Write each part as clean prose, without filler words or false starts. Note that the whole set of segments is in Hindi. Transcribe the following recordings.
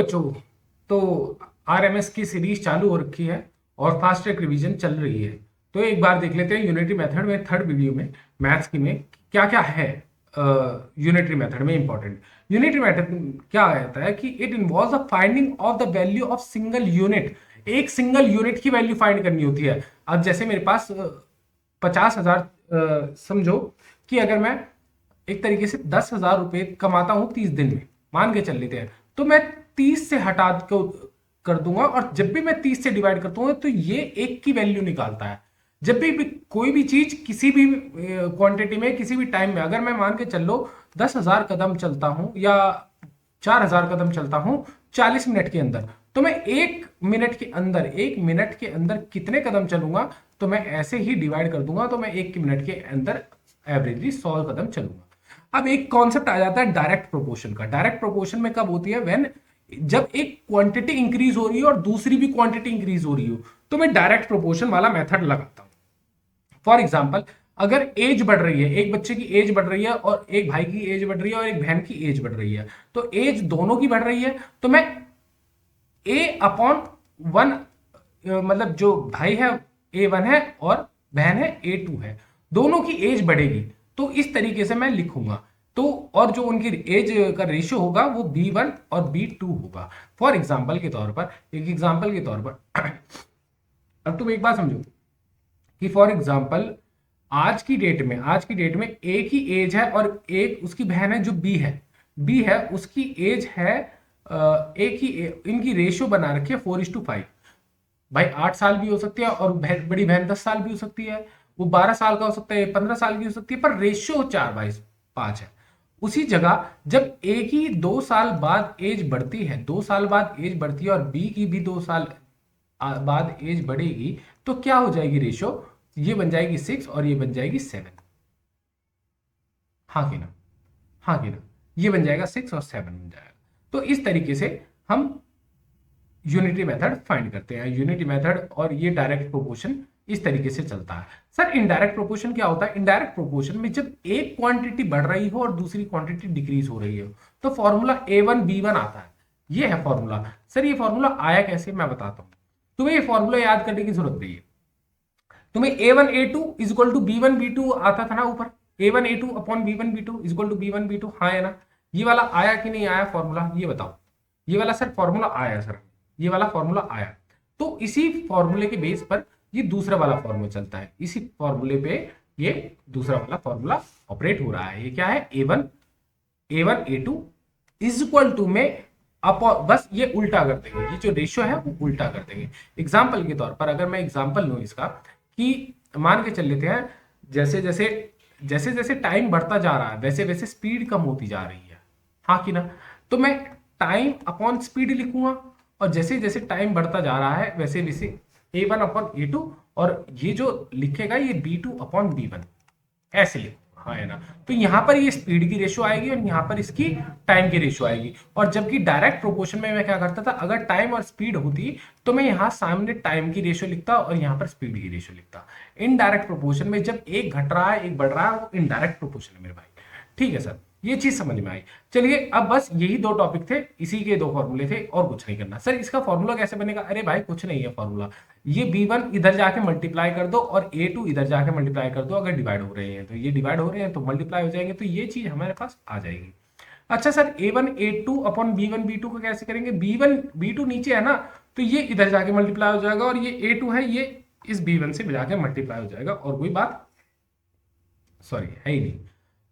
बच्चों, तो आरएमएस की सीरीज चालू हो रखी है और फास्ट ट्रैक रिवीजन चल रही है। तो एक बार देख लेते हैं यूनिटरी मेथड में थर्ड वीडियो में मैथ्स की में क्या क्या है यूनिटरी मेथड में इंपॉर्टेंट। यूनिटरी मेथड क्या कहता है कि it involve the finding of the value of single unit. एक सिंगल यूनिट की वैल्यू फाइंड करनी होती है। अब जैसे मेरे पास 50,000 समझो कि अगर मैं एक तरीके से 10,000 रुपये कमाता हूं 30 दिन में, मान के चल लेते हैं, तो मैं 30 से हटा कर दूंगा और जब भी मैं 30 से डिवाइड करता हूं तो ये एक की वैल्यू निकालता है। जब भी कोई भी चीज किसी भी क्वांटिटी में किसी भी टाइम में, अगर मैं मान के चल लो 10,000 कदम चलता हूं या 4,000 कदम चलता हूं 40 मिनट के अंदर, तो मैं एक मिनट के अंदर कितने कदम चलूंगा, तो मैं ऐसे ही डिवाइड कर दूंगा, तो मैं एक मिनट के अंदर एवरेजली 100 कदम चलूंगा। अब एक कॉन्सेप्ट आ जाता है डायरेक्ट प्रोपोर्शन का। डायरेक्ट प्रोपोर्शन में कब होती है? व्हेन जब एक क्वांटिटी इंक्रीज हो रही है और दूसरी भी क्वांटिटी इंक्रीज हो रही हो, तो मैं डायरेक्ट प्रोपोर्शन वाला मेथड लगाता हूं। फॉर एग्जाम्पल, अगर एज बढ़ रही है, एक बच्चे की एज बढ़ रही है और एक भाई की एज बढ़ रही है और एक बहन की एज बढ़ रही है, तो एज दोनों की बढ़ रही है, तो मैं A/1, मतलब जो भाई है A1 है और बहन है A2 है, दोनों की एज बढ़ेगी, तो इस तरीके से मैं लिखूंगा। तो और जो उनकी एज का रेशियो होगा वो B1 और B2 होगा। फॉर एग्जाम्पल के तौर पर, एक एग्जाम्पल के तौर पर अब तुम एक बात समझो कि फॉर एग्जाम्पल आज की डेट में ए की एज है और एक उसकी बहन है जो बी है उसकी एज है इनकी रेशियो बना रखी है 4:5। भाई 8 साल भी हो सकती है और बड़ी बहन 10 साल भी हो सकती है, वो 12 साल का हो सकता है, 15 साल की हो सकती है, पर रेशियो 4:5 है। उसी जगह जब ए की 2 साल बाद एज बढ़ती है, 2 साल बाद एज बढ़ती है और बी की भी 2 साल बाद एज बढ़ेगी, तो क्या हो जाएगी रेशियो? ये बन जाएगी 6 और ये बन जाएगी 7। हाँ कि ना? हाँ कि ना? ये बन जाएगा 6 और 7 बन जाएगा। तो इस तरीके से हम यूनिटी मेथड फाइंड करते हैं। यूनिटी मेथड और ये डायरेक्ट प्रोपोर्शन इस तरीके से चलता है। सर इनडायरेक्ट प्रोपोर्शन क्या होता है? इनडायरेक्ट प्रोपोर्शन में जब एक क्वांटिटी बढ़ रही हो और दूसरी क्वांटिटी डिक्रीज हो रही हो, तो फॉर्मूला A1B1 आता है। ये है फॉर्मूला। सर ये फॉर्मूला आया कैसे, मैं बताता हूं। तुम्हें ये फॉर्मूला याद करने की जरूरत नहीं है। तुम्हें A1A2 = B1B2 आता था ना ऊपर, A1A2/B1B2 = B1B2, हाँ है ना? ये वाला आया कि नहीं आया फॉर्मूला, ये बताओ। ये वाला सर फॉर्मूला आया सर, ये वाला फॉर्मूला आया। तो इसी फॉर्मूले के बेस पर ये दूसरा वाला फॉर्मूला चलता है। इसी फॉर्मूले पे ये दूसरा वाला फॉर्मूला ऑपरेट हो रहा है। ये क्या है? A1A2 में अपॉन, बस ये उल्टा कर देंगे, ये जो रेशियो है वो उल्टा कर देंगे। एग्जाम्पल के तौर पर अगर मैं एग्जाम्पल लूँ इसका, कि मान के चल लेते हैं जैसे जैसे जैसे जैसे टाइम बढ़ता जा रहा है वैसे वैसे स्पीड कम होती जा रही है, हाँ कि ना? तो मैं टाइम अपॉन स्पीड लिखूंगा और जैसे जैसे टाइम बढ़ता जा रहा है वैसे वैसे A1/A2, और ये जो लिखेगा ये B2/B1, ऐसे लिखो, हाँ है ना? तो यहाँ पर ये स्पीड की रेशियो आएगी और यहाँ पर इसकी टाइम की रेशियो आएगी। और जबकि डायरेक्ट प्रोपोर्शन में मैं क्या करता था, अगर टाइम और स्पीड होती तो मैं यहाँ सामने टाइम की रेशियो लिखता और यहाँ पर स्पीड की रेशियो लिखता। इनडायरेक्ट प्रोपोर्शन में जब एक घट रहा है एक बढ़ रहा है, वो इनडायरेक्ट प्रोपोर्शन है मेरे भाई। ठीक है सर, ये चीज समझ में आई। चलिए अब बस यही दो टॉपिक थे, इसी के दो फॉर्मूले थे और कुछ नहीं करना। सर इसका फॉर्मूला कैसे बनेगा? अरे भाई कुछ नहीं है फॉर्मूला, ये B1 इधर जाके मल्टीप्लाई कर दो और A2 इधर जाके मल्टीप्लाई कर दो। अगर डिवाइड हो रहे हैं तो ये डिवाइड हो रहे हैं तो मल्टीप्लाई हो जाएंगे, तो ये चीज हमारे पास आ जाएगी। अच्छा सर A1A2/B1B2 को कैसे करेंगे? B1B2 नीचे है ना, तो ये इधर जाके मल्टीप्लाई हो जाएगा और ये A2 है, ये इस B1 से जाके मल्टीप्लाई हो जाएगा। और कोई बात सॉरी है ही नहीं।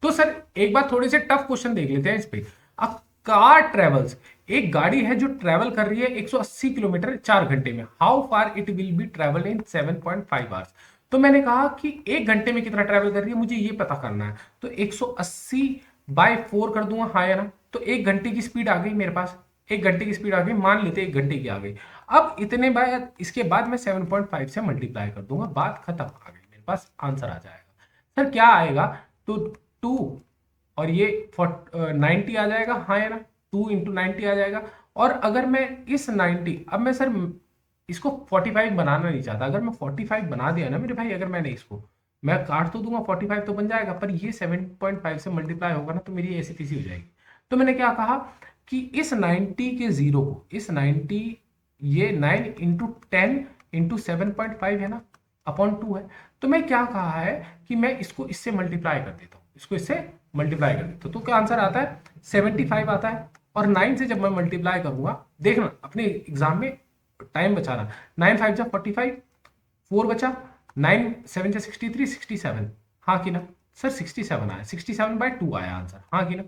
तो सर एक बार थोड़े से टफ क्वेश्चन देख लेते हैं इस पे। अ कार ट्रेवल्स, एक गाड़ी है जो ट्रेवल कर रही है 180 किलोमीटर 4 घंटे में, how far it will B travel in 7.5 hours. तो मैंने कहा कि 1 घंटे में कितना ट्रेवल कर रही है मुझे ये पता करना है, तो 180/4 कर दूंगा, हाँ या ना? तो 1 घंटे की स्पीड आ गई मेरे पास, 1 घंटे की स्पीड आ गई, मान लेते 1 घंटे की आ गई। अब इतने बाद इसके बाद मैं 7.5 से मल्टीप्लाई कर दूंगा, बात खत्म, आ गई मेरे पास आंसर आ जाएगा। सर क्या आएगा? तो 2 और ये 90 आ जाएगा, हाँ या ना? 2 × 90 आ जाएगा। और अगर मैं इस 90, अब मैं सर इसको 45 बनाना नहीं चाहता। अगर मैं 45 बना दिया ना मेरे भाई, अगर मैंने इसको, मैं काट तो दूंगा, 45 तो बन जाएगा, पर ये 7.5 से मल्टीप्लाई होगा ना तो मेरी ऐसी तीसी हो जाएगी। तो मैंने क्या कहा कि इस 90 के जीरो को, इस 90, ये 9 इंटू 10 इंटू 7.5 है ना, अपॉन 2 है। तो मैं क्या कहा है कि मैं इसको इससे मल्टीप्लाई कर देता हूँ, इसको इससे मल्टीप्लाई कर देता हूँ, तो क्या आंसर आता है 75 आता है। और 9 से जब मैं मल्टीप्लाई करूंगा, देखना अपने एग्जाम में टाइम बचाना, 9 5 जा 45, 4 बचा, 9 7 जा 63, 67, हाँ कि ना सर 67 आया, 67/2 आया आंसर, हाँ कि ना।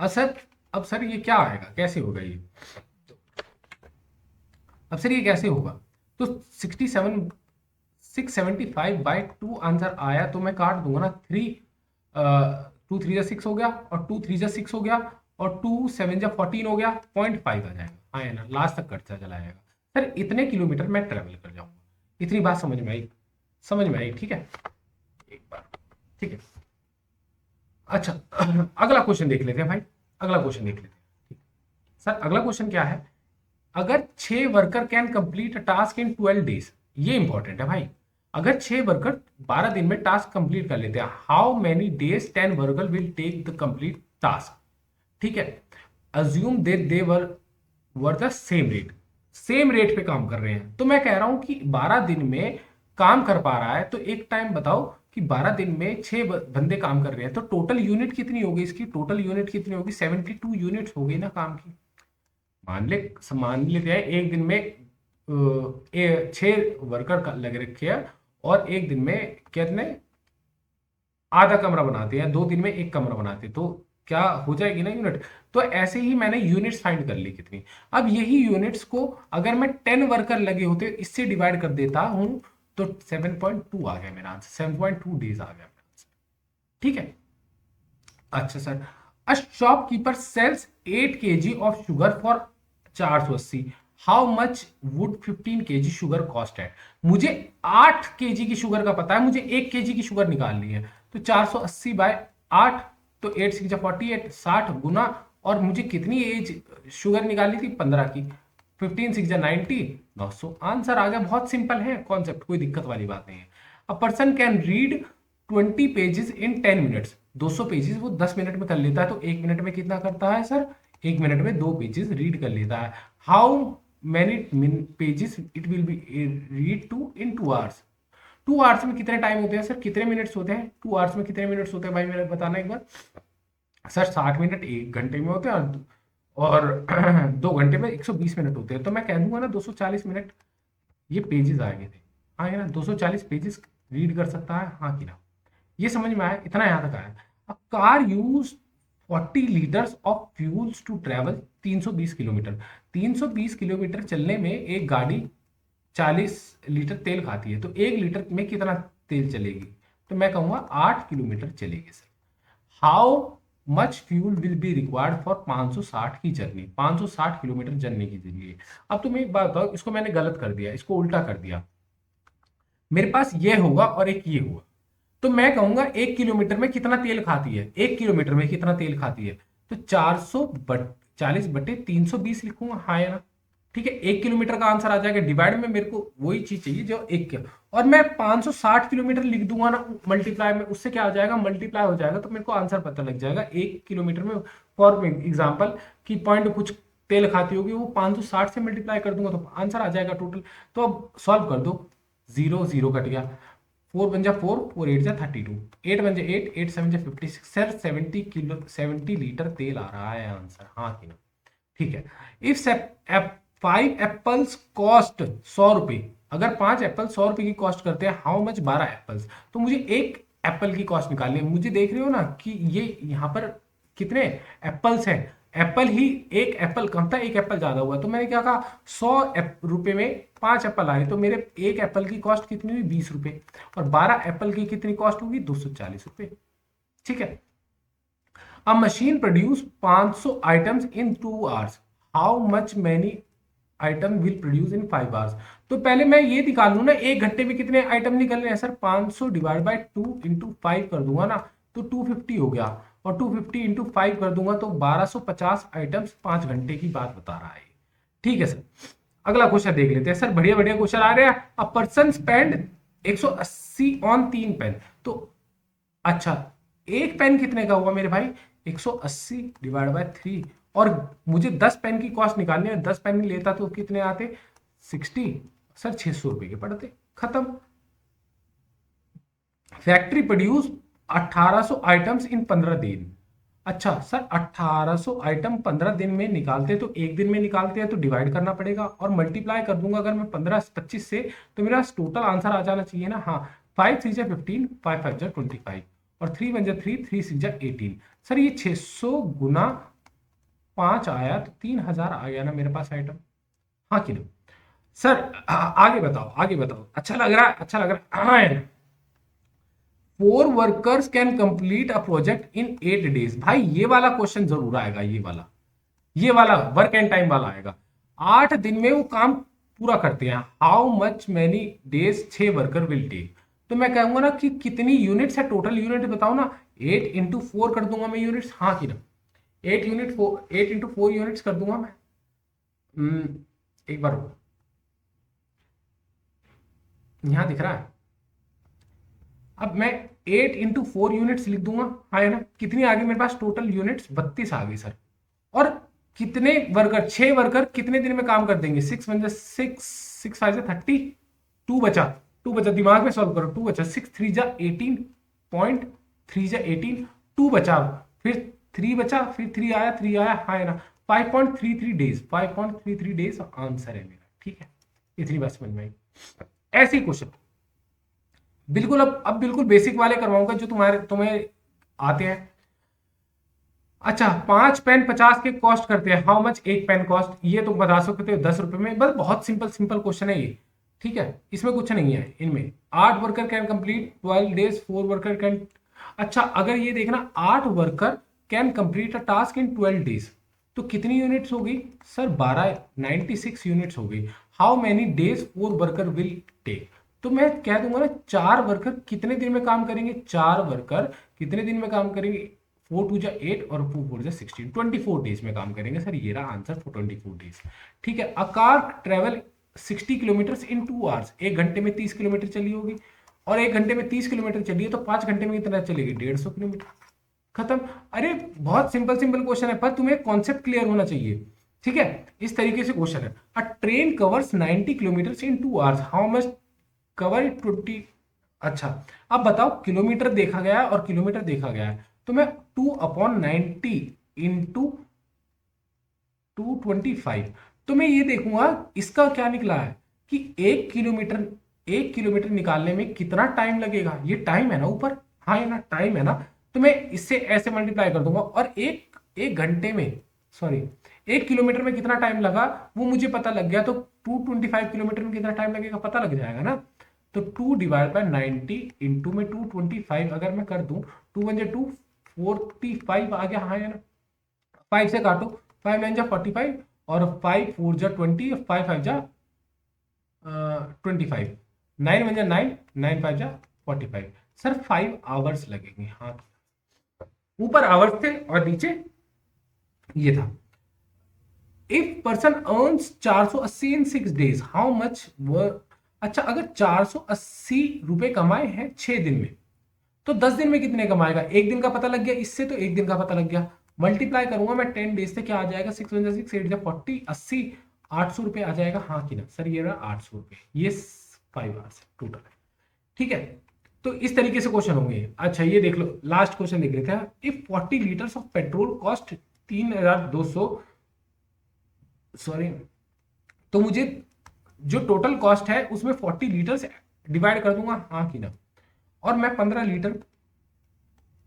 सर अब सर ये क्या आएगा, कैसे होगा ये, अब सर ये कैसे होगा, तो 67 675/2 आंसर आया, तो मैं काट दूंगा ना, 2 3 जा 6 हो गया, और 2 3 जा 6 हो गया, और 2 7 जा 14 हो गया, 0.5 आ जाएगा, हाँ है ना, लास्ट तक कटता चला जाएगा। सर इतने किलोमीटर मैं ट्रेवल कर जाऊंगा, इतनी बात समझ में आई, समझ में आई, ठीक है एक बार, ठीक है। अच्छा अगला क्वेश्चन देख लेते हैं भाई, अगला क्वेश्चन देख लेते हैं। सर अगला क्वेश्चन क्या है, अगर 6 worker can complete a task in 12 days, ये इंपॉर्टेंट है भाई, अगर 6 वर्कर 12 दिन में टास्क कंप्लीट कर लेते हैं, how many days 10 worker will take the complete task, ठीक है। Assume they were the same rate पे काम कर रहे हैं, तो मैं कह रहा हूं कि 12 दिन में काम कर पा रहा है, तो एक टाइम बताओ कि 12 दिन में 6 बंदे काम कर रहे हैं, तो टोटल यूनिट कितनी होगी, इसकी टोटल यूनिट कितनी होगी, 72 यूनिट्स हो गई ना काम की। मान लेते हैं एक दिन में 6 वर्कर लग रखे हैं, और एक दिन में कितने, आधा कमरा बनाते हैं, 2 दिन में एक कमरा बनाते हैं, तो क्या हो जाएगी ना यूनिट। तो ऐसे ही मैंने यूनिट्स फाइंड कर ली कितनी। अब यही यूनिट्स को अगर मैं 10 वर्कर लगे होते इससे डिवाइड कर देता हूं, तो 7.2 आ गया मेरा आंसर, 7.2 डेज आ गया मेरा आंसर, ठीक है। अच्छा sir, a shopkeeper sells 8 kg of sugar for 480, how much would 15 kg sugar cost है। मुझे 8 kg की शुगर का पता है, मुझे 1 kg की शुगर निकालनी है, तो 480/8, तो 8 6 48, 60 गुना, और मुझे कितनी एज शुगर निकालनी थी, 15 की, 15 6 90, 900, आंसर आ गया। बहुत सिंपल है कॉन्सेप्ट, कोई दिक्कत वाली बात नहीं है। A person can read 20 pages in 10 minutes, 200 pages वो 10 मिनट में कर लेता है, तो 1 मिनट में कितना करता है सर, 1 मिनट में 2 पेजेस रीड कर लेता है। How many pages it will be read to in 2 hours, 2 hours में कितने टाइम होते हैं सर, कितने मिनट्स होते हैं 2 आवर्स में, कितने मिनट्स होते हैं भाई, मेरा बताना एक बार। सर 60 मिनट 1 घंटे में होते हैं, और 2 घंटे में 120 मिनट होते हैं, तो मैं कह दूंगा ना 240 मिनट ये पेजेस आए थे, हाँ ना, 240 पेजेस रीड कर सकता है, हाँ कि ना। ये समझ में आया, इतना यहाँ तक आया। A car use 40 litres of fuels to travel 320 kilometre, 320 kilometre चलने में एक गाड़ी 40 लीटर तेल खाती है, तो 1 लीटर में कितना तेल चलेगी, तो मैं कहूंगा 8 किलोमीटर चलेगी sir. How much fuel will be required for 560 की जर्नी, 560 किलोमीटर जर्नी की लिए। अब तुम्हें एक बात बताओ, इसको मैंने गलत कर दिया, इसको उल्टा कर दिया, मेरे पास ये होगा और एक ये होगा, तो मैं कहूंगा 1 किलोमीटर में कितना तेल खाती है, 1 किलोमीटर में कितना तेल खाती है, तो 440/320 लिखूंगा, हाँ या ना, ठीक है। 1 किलोमीटर का आंसर आ जाएगा, डिवाइड में मेरे को वही चीज चाहिए जो एक के, और मैं 560 किलोमीटर लिख दूंगा ना मल्टीप्लाई में, उससे क्या आ जाएगा, मल्टीप्लाई हो जाएगा, तो मेरे को आंसर पता लग जाएगा 1 किलोमीटर में। फॉर एग्जाम्पल की पॉइंट कुछ तेल खाती होगी, वो 560 से मल्टीप्लाई कर दूंगा, तो आंसर आ जाएगा टोटल। तो अब सॉल्व कर दो, 0 0 कट गया, 4 बन जा 4, 4 8 जा 32, 8 बन जा 8, 8 7 जा 56, सर 70 लीटर तेल आ रहा है आंसर, हाँ कि ना, ठीक है। इफ 5 एप्पल्स कॉस्ट 100 रुपए, अगर 5 एप्पल 100 रुपए की कॉस्ट करते हैं, हाउ मच 12 एप्पल्स, तो मुझे एक एप्पल की कॉस्ट निकालनी है। मुझे देख रहे हो ना कि ये यहाँ पर कितने एप्पल्स हैं, एप्पल ही, एक एप्पल कम था, एक एप्पल ज्यादा हुआ, तो मैंने क्या कहा, 100 रुपए में 5 एप्पल आए, तो मेरे एक एप्पल की कॉस्ट कितनी हुई, 20 रुपए, और 12 एप्पल की कितनी कॉस्ट होगी, 240 रुपए, ठीक है। अ machine produce 500 items in 2 hours, how much many item will produce in 5 hours, तो पहले मैं ये निकाल लूँ ना 1 घंटे में कितने आइटम निकल रहे हैं सर, 500 डिवाइड बाई 2 इंटू 5 कर दूंगा ना, तो 250 हो गया, और 250 इंटू 5 कर दूंगा, तो 1250 आइटम्स 5 घंटे की बात बता रहा है, ठीक है सर। अगला क्वेश्चन देख लेते हैं सर, बढ़िया बढ़िया क्वेश्चन आ रहे हैं। A person spend 180 on 3 pen, तो अच्छा एक पेन कितने का हुआ मेरे भाई, 180 डिवाइड बाय 3, और मुझे 10 पेन की कॉस्ट निकालनी है, 10 पेन लेता तो कितने आते, 60, सर 600 रुपए के पड़ते, खत्म। फैक्ट्री प्रोड्यूस 1800 आइटम्स इन 15 दिन। अच्छा सर 1800 आइटम 15 दिन में निकालते तो एक दिन में निकालते हैं तो डिवाइड करना पड़ेगा और मल्टीप्लाई कर दूंगा अगर मैं 15-25 से, तो मेरा टोटल आंसर आ जाना चाहिए ना। हाँ 5 3 जा 15, 5 5 जा 25 और 3 1 जा 3, 3 6 जा 18। सर ये 600 गुना 5 आया तो 3000 आ गया ना मेरे पास आइटम, हाँ कि ना। सर आगे बताओ, आगे बताओ, अच्छा लग रहा है, अच्छा लग रहा है। हाँ 4 workers can complete a project in 8 days. भाई ये वाला क्वेश्चन जरूर आएगा, ये वाला वर्क एंड टाइम वाला आएगा। 8 दिन में वो काम पूरा करते हैं, how much many days 6 worker will take. तो मैं कहूंगा ना कि कितनी यूनिट्स है, टोटल यूनिट बताओ ना। 8 इंटू 4 कर दूंगा मैं यूनिट्स, हाँ कि ना। 8 इंटू 4 यूनिट्स कर दूंगा मैं। एक बार यहां दिख रहा है, अब मैं 8 इंटू 4 यूनिट्स लिख दूंगा, हाँ है ना। कितनी आ गई मेरे पास टोटल यूनिट्स, 32 आ गई सर। और कितने वर्कर, 6 वर्कर कितने दिन में काम कर देंगे, 6 1 6, 6 5 30, 2 बचा, 2 बचा, दिमाग में सॉल्व करो, 2 बचा, 6 3 जा 18 पॉइंट, 3 जा 18, 2 बचा, फिर 3 बचा, फिर 3 आया, 3 आया, हाँ है ना। 5.33 डेज, 5.33 डेज आंसर है मेरा, ठीक है। इतनी बात समझ में आई। ऐसे ही क्वेश्चन बिल्कुल, अब बिल्कुल बेसिक वाले करवाऊंगा जो तुम्हें आते हैं। अच्छा 5 पेन 50 के कॉस्ट करते हैं, हाउ मच एक पेन कॉस्ट, ये तुम बता सकते हो 10 रुपए में। बस बहुत सिंपल सिंपल क्वेश्चन है ये, ठीक है, इसमें कुछ नहीं है इनमें। 8 worker can complete 12 days, 4 worker can. अच्छा अगर ये देखना 8 worker can complete a task in 12 days, तो कितनी यूनिट्स होगी सर, 12, 96 यूनिट्स होगी। How many days 4 worker will take, तो मैं कह दूंगा ना 4 वर्कर कितने दिन में काम करेंगे, 4 वर्कर कितने दिन में काम करेंगे, 4 2 जा 8 और 4 4 जा 16, 24 डेज में काम करेंगे सर, ये रहा आंसर फॉर 24 डेज, ठीक है। A car travel 60 kilometre in 2 hours, 1 घंटे में 30 किलोमीटर चली होगी, और 1 घंटे में 30 किलोमीटर चली है तो 5 घंटे में कितना चलेगी, 150 किलोमीटर, खत्म। अरे बहुत सिंपल सिंपल क्वेश्चन है, पर तुम्हें कॉन्सेप्ट क्लियर होना चाहिए, ठीक है। इस तरीके से क्वेश्चन है, अ train covers 90 kilometre in 2 hours, how much cover 20। अच्छा अब बताओ, किलोमीटर देखा गया है और किलोमीटर देखा गया है, तो मैं 2/90 इंटू 225, तो मैं ये देखूंगा इसका क्या निकला है कि 1 किलोमीटर निकालने में कितना टाइम लगेगा, ये टाइम है ना ऊपर, हाँ ये ना टाइम है ना। तो मैं इससे ऐसे मल्टीप्लाई कर दूंगा, और एक घंटे में, सॉरी 1 किलोमीटर में कितना टाइम लगा वो मुझे पता लग गया, तो 225 किलोमीटर में कितना टाइम लगेगा पता लग जाएगा ना। तो 2 डिवाइड बाय 90 इंटू में 225 अगर मैं कर दूं, 2 1 2, 45 आ गया, हाँ है ना। 5 से काटो, 5 9 जा 45 और 5 4 जा 20, 5 5 जा 25, 9 1 जा 9, 9 5 जा 45, सर 5 आवर्स लगेंगे, हाँ। ऊपर आवर्स थे और नीचे ये था। If person earns 480 in 6 days, how much work. अच्छा अगर 480 रुपए कमाए हैं 6 दिन में, तो 10 दिन में कितने कमाएगा, एक दिन का पता लग गया इससे, तो एक दिन का पता लग गया। मल्टीप्लाई करूंगा मैं 10 डेज से, क्या आ जाएगा, 6 1 6 8 40, 80, 800 रुपए आ जाएगा, हाँ कि ना सर, ये रहा 800 रुपए, ये 5 आवर्स टोटल, ठीक है। तो इस तरीके से क्वेश्चन होंगे। अच्छा ये देख लो, लास्ट क्वेश्चन देख लेते हैं। If 40 litres of petrol cost 3200, sorry, तो मुझे जो टोटल कॉस्ट है उसमें 40 लीटर से डिवाइड कर दूंगा, हाँ कि ना, और मैं 15 लीटर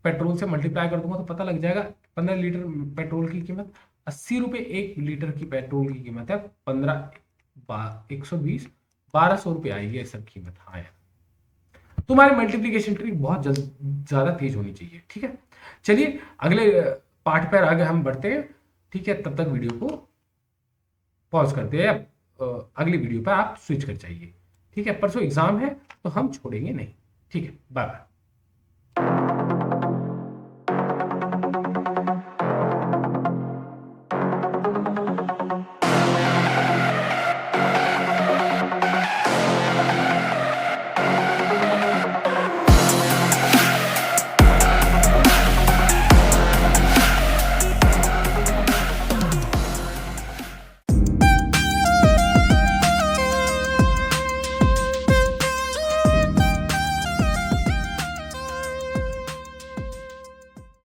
पेट्रोल से मल्टीप्लाई कर दूंगा तो पता लग जाएगा। 15 लीटर पेट्रोल की कीमत 80 रुपए, 1 लीटर की पेट्रोल की कीमत है 120, 1200 रुपए आएगी सर कीमत, हाँ यार। तुम्हारी मल्टीप्लीकेशन ट्रिक बहुत ज्यादा तेज होनी चाहिए, ठीक है। चलिए अगले पार्ट पर आगे हम बढ़ते हैं, ठीक है। तब तक वीडियो को पॉज करते हैं, अगली वीडियो पर आप स्विच कर जाइए, ठीक है। परसों एग्जाम है तो हम छोड़ेंगे नहीं, ठीक है। Bye bye.